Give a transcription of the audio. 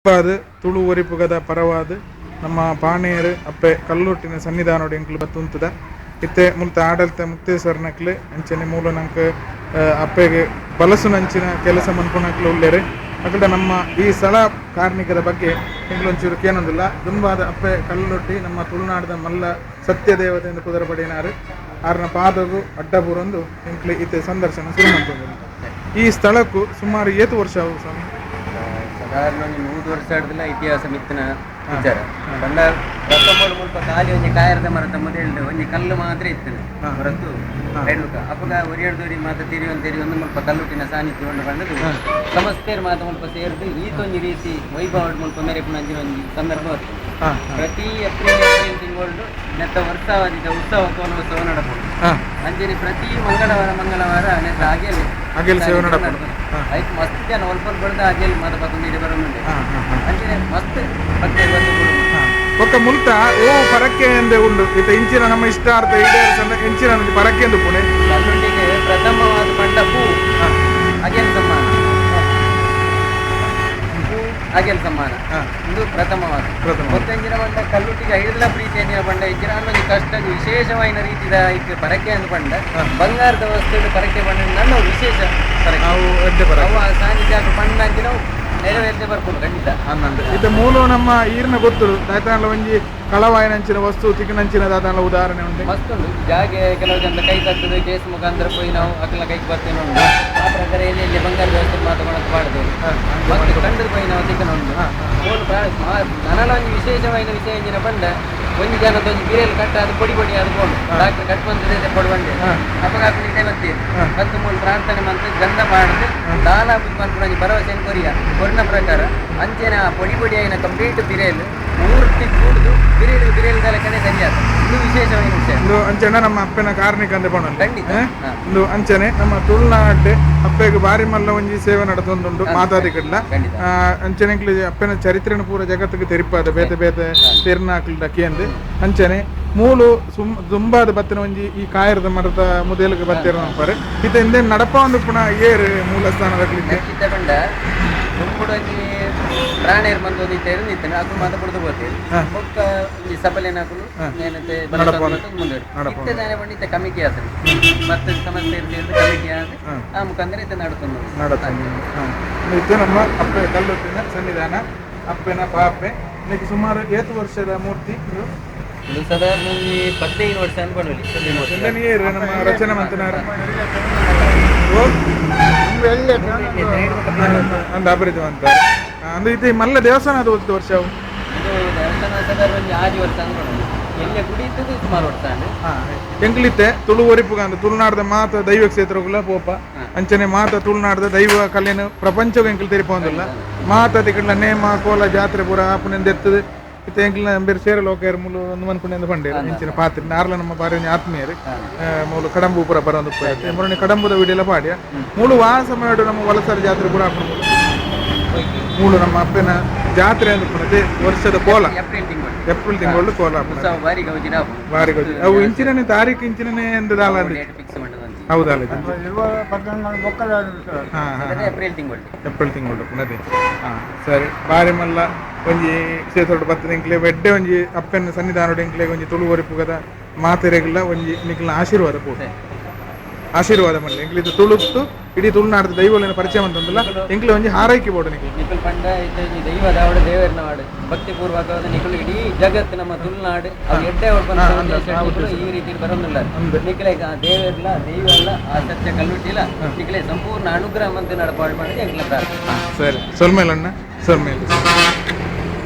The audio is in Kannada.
ಅಪ್ಪಾದು ತುಳು ಒರಿಪುಗದ ಪರವಾದ ನಮ್ಮ ಪಾಣೇರು ಅಪ್ಪೆ ಕಲ್ಲೊಟ್ಟಿನ ಸನ್ನಿಧಾನೋಡು ಎಂಕ್ಲು ಬತ್ತುಂತದ ಇತ್ತೆ ಮುಲ್ತ ಆಡಳಿತ ಮುಕ್ತೇಶ್ವರನಕ್ಲು ಅಂಚನೆ ಮೂಲ ನಂಗೆ ಅಪ್ಪೆಗೆ ಬಲಸುನಂಚಿನ ಕೆಲಸ ಮನ್ಪುನಕ್ಲು ಉಳ್ಳೇರು ಅಕಡ ನಮ್ಮ ಈ ಸ್ಥಳ ಕಾರ್ಮಿಕದ ಬಗ್ಗೆ ಎಂಗ್ಲೊಂಚೂರು ಕೇನೊಂದಿಲ್ಲ ದುಂಬಾದ ಅಪ್ಪೆ ಕಲ್ಲೊಟ್ಟಿ ನಮ್ಮ ತುಳುನಾಡದ ಮಲ್ಲ ಸತ್ಯದೇವತೆ ಎಂದು ಕುದುರೆ ಪಡೆಯಿನಾರು ಆರನ ಪಾದಗೂ ಅಡ್ಡಬೂರೊಂದು ಎಂಕ್ಲು ಇತ್ತೆ ಸಂದರ್ಶನ ಶುರು ಮಾಡ್ತದೆ. ಈ ಸ್ಥಳಕ್ಕೂ ಸುಮಾರು 7 ವರ್ಷ ಆಗುವ ಸ್ವಾಮಿ. ಸಾಧಾರಣ 100 ವರ್ಷ ಆಡ್ದಿಲ್ಲ ಇತಿಹಾಸ ಮಿತ್ತಿನ ವಿಚಾರ ಬಂದ ಪ್ರಥಮ ಮುಲ್ಪ ಖಾಲಿ ಒಂಜಿ ಕಾಯರದ ಮರದ ಮೊದಲು ಒಂಜಿ ಕಲ್ಲು ಮಾತ್ರ ಇತ್ತನೆ ಹೊರತು ಹೆಡ್ಲುಕ ಅಪ್ಪಗ ಒರಿಯಡ್ದೋರಿ ಮಾತ ತಿರಿಯೊಂದು ಒಂದು ಮುಲ್ಪ ಕಲ್ಲುಟ್ಟಿನ ಸಾನ್ನಿಧ್ಯ ಉಂಡು ಬಂದದು ಸಮಸ್ತೆಯರು ಮಾತ ಮುಲ್ಪ ಸೇರಿದು ಈತೊಂದು ರೀತಿ ವೈಭವ ಮುಲ್ಪ ಮೇರೆ ಪುನಂಜಿನ ಒಂದು ಸಂದರ್ಭ ಬರ್ತದೆ. ಪ್ರತಿ ಏಪ್ರಿಲ್ ತಿಂಗಳು ನೆತ್ತ ವರ್ಷಾವಧಿಕ ಉತ್ಸವ ಕೋನೋತ್ಸವ ನಡಬಹುದು. ಅಂಜನೆ ಪ್ರತಿ ಮಂಗಳವಾರ ನೆತ್ತ ಹಾಗೆಲ್ ಸೇವೆ ನಡಬಹುದು. ಆಯ್ತು ಮಸ್ತ್ ಜನ ಒಲ್ಪ ಬಡ್ದು ಹಾಗೆಲ್ ಮಾತ ಪಕ್ಕಂದಿರಿ ಬರೋನುಂಡೆ ಅಂಜನೆ ಮಸ್ತ್ ಪತ್ತೆ ಒಕ್ಕ ಮುಲ್ತ ಓ ಪರಕ್ಕೆ ಎಂದೇ ಉಂಡು ಇತ ಇಂಚಿನ ನಮ್ಮ ಇಷ್ಟಾರ್ಥ ಈಡೇರಿಸಂದ ಇಂಚಿನ ಪರಕ್ಕೆ ಎಂದು ಪುಣೆ ಕಲ್ಲುಟ್ಟಿಗೆ ಪ್ರಥಮವಾದ ಪಂಡ ಪೂ ಹಾಗೆಲ್ ಸಮ್ಮಾನ ಹಾಗೆಲ್ ಸಮ್ಮಾನ ಇದು ಪ್ರಥಮವಾದ ಗೊತ್ತಂಜಿನ ಬಂಡ ಕಲ್ಲುಟ್ಟಿಗೆ ಐದಲ ಪ್ರೀತಿ ಅಂಜಿನ ಬಂಡ ಇಂಚಿನ ಅನ್ನೊಂದು ಕಷ್ಟ ವಿಶೇಷವಾದ ರೀತಿದ ಈಗ ಪರಕ್ಕೆ ಎಂದು ಬಂಡ ಬಂಗಾರದ ವಸ್ತು ಪರಕ್ಕೆ ಬಂಡ ನಾವು ವಿಶೇಷ ಸಾನ್ನಿಧ್ಯ ಪಂಡ ಅಂಚಿನ ನೆರವೇರ್ದೆ ಬರ್ಬೋದು ಖಂಡಿತ ಅನ್ನಂದು ಇದು ಮೂಲ ನಮ್ಮ ಈರ್ನ ಗೊತ್ತು ದಾತಾಂಡ ಒಂಜಿ ಕಳವಾಯಿನಂಚಿನ ವಸ್ತು ತಿಕ್ಕನಂಚಿನ ದಾತಾಂಡ ಉದಾಹರಣೆ ಉಂಟು ಮಸ್ತ್ ಉಂಟು ಜಾಗೆ ಕೆಲವು ಜನ ಕೈ ತಟ್ಟದು ಕೇಸ್ ಮುಖಾಂತರ ಪೋಯಿ ನಾವು ಅಕ್ಕಲ ಕೈಗೆ ಬರ್ತೇನೆ ಉಂಟು ಆ ಪ್ರಕಾರ ಎಲ್ಲಿ ಬಂಗಾರದ ವ್ಯವಸ್ಥೆ ಮಾತುಕೊಂಡು ಪಾಡ್ದೇವೆ ಮತ್ತೆ ಕಂಡದ ಪೋಯಿ ನಾವು ತಿಕ್ಕನ ಉಂಟು ನನಲ ಒಂದು ವಿಶೇಷವಾದ ವಿಷಯ ಎಂಜಿನ ಬಂಡ ಒಂದು ಜನದ ಒಂದು ಗಿರಿಯಲ್ಲಿ ಕಟ್ಟ ಅದು ಪೊಡಿ ಆದ್ಕೊಂಡು ಡಾಕ್ಟರ್ ಕಟ್ ಬಂದಿದೆ ಕೊಡುವಂಡೆ ಅಪಘಾತ ಬರ್ತೀವಿ ಮತ್ತು ಮೂಲ ಪ್ರಾರ್ಥನೆ ಮಂತ್ರ ಗಂಧ ಮಾಡಿದ್ರೆ ದಾಲ ಬಂದ್ಕೊಂಡು ಭರವಸೆ ಕೊರಿಯ ಕೊರಿನ ಪ್ರಕಾರ ಅಂಚೆನ ಪೊಡಿ ಆಯ್ನ ಕಂಪ್ಲೀಟ್ ಬಿರೇಲು ಮೂರ್ತಿ ಕೂಡುದು ಬಿರೇಲು ಕನೆ ಸರಿಯಾದ ಇದು ವಿಶೇಷವಾದ ವಿಷಯ. ಇದು ಅಂಚನೆ ನಮ್ಮ ಅಪ್ಪನ ಕಾರ್ಮಿಕ ಅಂತ ಪೋಣ ಖಂಡಿತ ಇದು ಅಂಚನೆ ನಮ್ಮ ತುಳುನಾಡು ಅಪ್ಪೆಗೆ ಬಾರಿ ಮಲ್ಲ ಒಂಜಿ ಸೇವೆ ನಡತೊಂದುಂಟು ಮಾತಾಡಿ ಕಡ್ಲ ಅಂಚನೆ ಅಪ್ಪನ ಚರಿತ್ರೆನ ಪೂರ ಜಗತ್ತಿಗೆ ತೆರಿಪಾದ ಬೇತೆ ಬೇತೆ ತೆರ್ನಾಕ್ಲ ಡಕಿಯಂದು ಅಂಚನೆ ಮೂಲು ದುಂಬಾದ ಬತ್ತಿನ ಒಂಜಿ ಈ ಕಾಯರದ ಮರದ ಮುದೇಲಿಗೆ ಬತ್ತಿರ ನಂಪರೆ ಇತ ಹಿಂದೆ ನಡಪ ಒಂದು ಪುನಃ ಏರು ಮೂಲ ಸ್ಥಾನದಲ್ಲಿ ಬಂಡ ದುಂಬುಡೊಂಜಿ ಪ್ರಾಣಿಯರು ಬಂದು ನಿಂತೇನೆ ಅದು ಮಾತ ಬಿಡ್ದು ಬರ್ತೀರಿ ಒಕ್ಕ ಈ ಸಬಲೇನ ಹಾಕಲು ಏನಂತೆ ಮುಂದೆ ಇತ್ತೆ ಬಂಡಿತ ಕಮಿಟಿ ಆದ್ರೆ ಮತ್ತೆ ಸಮಸ್ಯೆ ಇರ್ತಿದ್ರೆ ಕಮಿಟಿ ಆದ್ರೆ ಆ ಮುಖಾಂತರ ಇತ್ತೆ ಇದು ನಮ್ಮ ಅಪ್ಪೆ ಕಲ್ಲುಟ್ಟಿನ ಸನ್ನಿಧಾನ ಅಪ್ಪೆನ ಪಾಪೆ ಇದಕ್ಕೆ ಸುಮಾರು 7 ವರ್ಷದ ಮೂರ್ತಿ ಇದು ಸಾಧಾರಣ 15 ವರ್ಷ ಅನ್ಕೊಂಡು ನಮ್ಮ ರಚನಾ ಮಂತ್ರಿನಾರ ಅಂದ ಅಪರಿಚಿತ ಅಂತ ಅಂದ್ರೆ ಇದು ಮಲ್ಲ ದೇವಸ್ಥಾನ ಅದು 1 ವರ್ಷ ಇದು ದೇವಸ್ಥಾನ ಸಾಧಾರಣ 6 ವರ್ಷ ಅನ್ಕೊಂಡು ಎಲ್ಲ ಗುಡಿ ಇದ್ದದ್ದು ಸುಮಾರು ವರ್ಷ ಎಂಕ್ಲಿತ್ತೆ ತುಳು ಒರಿಪುಗ ಅಂತ ತುಳುನಾಡದ ಮಾತ ದೈವ ಕ್ಷೇತ್ರಗಳ ಪೋಪ ಅಂಚನೆ ಮಾತ ತುಳುನಾಡದ ದೈವ ಕಲೆನು ಪ್ರಪಂಚಕ್ಕೆ ಎಂಕ್ಲು ತೆರಿಪೊಂದಿಲ್ಲ ಮಾತ ತಿಕ್ಕಡ್ಲ ನೇಮ ಕೋಲ ಜಾತ್ರೆ ಪೂರ ಆಪುನಿಂದ ಎತ್ತದು ಇತ್ತೆ ಎಂಕ್ಲ ಬೇರೆ ಸೇರ ಲೋಕರು ಮೂಲು ಒಂದು ಮನ್ಪುಣಿಂದ ಬಂಡೇರು ಇಂಚಿನ ಪಾತ್ರೆ ನಾರ್ಲ ನಮ್ಮ ಬಾರಿ ಆತ್ಮೀಯರು ಮೂಲು ಕಡಂಬು ಪೂರ ಬರೋದು ಮೊನ್ನೆ ಕಡಂಬುದ ವಿಡಿಯೆಲ್ಲ ಪಾಡ್ಯ ಮೂಲು ಆ ಸಮಯ ನಮ್ಮ ವಲಸರ ಜಾತ್ರೆ ಪೂರ ಹಾಕೊಂಡು ಮೂಲು ನಮ್ಮ ಅಪ್ಪನ ಜಾತ್ರೆ ಅಂದ್ಕೊಂಡೆ ವರ್ಷದ ಕೋಲ ಏಪ್ರಿಲ್ ತಿಂಗಳು ಕೋಲ ಬಾರಿ ಗೌಜಿ ಅವು ಇಂಚಿನೇ ತಾರೀಕು ಇಂಚಿನೇ ಎಂದಾಲ ಹೌದಲ್ಲ ಏಪ್ರಿಲ್ ತಿಂಗಳು ಪುನದೆ ಸರಿ ಬಾರಿ ಮಲ್ಲ ಒಂಜಿ ಕ್ಷೇತ್ರ ಬತ್ತದ ಎಂಕ್ಲೆ ಬೆಡ್ಡೆ ಒಂಜಿ ಅಪ್ಪನ ಸನ್ನಿಧಾನೋಡು ಎಂಕ್ಲೆ ಒಂಜಿ ತುಳು ಒರಿಪುಗದ ಮಾತೆರೆಗಿಲ್ಲ ಒಂಜಿ ನಿಕ್ಲ ಆಶೀರ್ವಾದ ಕೂಡ ಆಶೀರ್ವಾದ ಮಾಡಲಿ ಎಂಕ್ಲಿದ್ದು ತುಳುತ್ತು ಇಡೀ ತುಳುನಾಡದ ದೈವಲಿನ ಪರಿಚಯ ಅಂತಂದಿಲ್ಲ ಎಂಕ್ಲೆ ಒಂಜಿ ಹಾರೈಕೆ ಬೋಡು ನಿಖಲ್ ಪಂಡ ದೈವದ ಅವಡ ದೇವರನ ವಾಡು ಭಕ್ತಿ ಪೂರ್ವಕವಾದ ನಿಖಲು ಇಡೀ ಜಗತ್ತು ನಮ್ಮ ತುಳುನಾಡು ಅದು ಎಡ್ಡೆ ಈ ರೀತಿ ಬರೋದಿಲ್ಲ ನಿಖಲೆ ದೇವರಿಲ್ಲ ದೈವ ಇಲ್ಲ ಆ ಸತ್ಯ ಕಲ್ಲುಟ್ಟಿಲ್ಲ ನಿಖಲೆ ಸಂಪೂರ್ಣ ಅನುಗ್ರಹ ಮಂತ್ರ ನಡಪಾಡು ಮಾಡಿ ಎಂಕ್ಲೆ ಸರಿ ಸೊಲ್ಮೇಲಣ್ಣ ಸೊಲ್ಮೇಲೆ